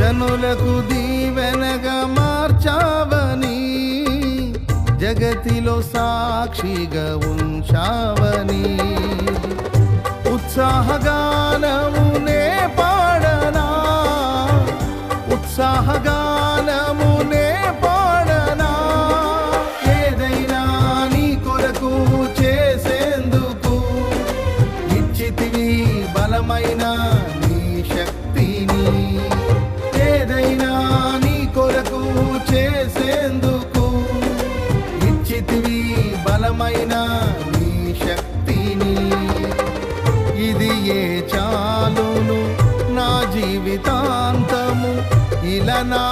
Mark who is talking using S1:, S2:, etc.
S1: జనులకు దీవెనగా మార్చావని, జగతిలో సాక్షిగా ఉంచావని, ఉత్సాహగానమునే పాడనా, ఉత్సాహగానమునే పాడనా. ఏదైనా నీ కొరకు చేసేందుకు ఇచ్చితివి బలమైన నీ శక్తిని. ఏదైనా నీ కొరకు చేసేందుకు ఇచ్చితివి బలమైన నీ శక్తిని. ఇది ఏ చాలును నా జీవితాంతము, ఇలా నా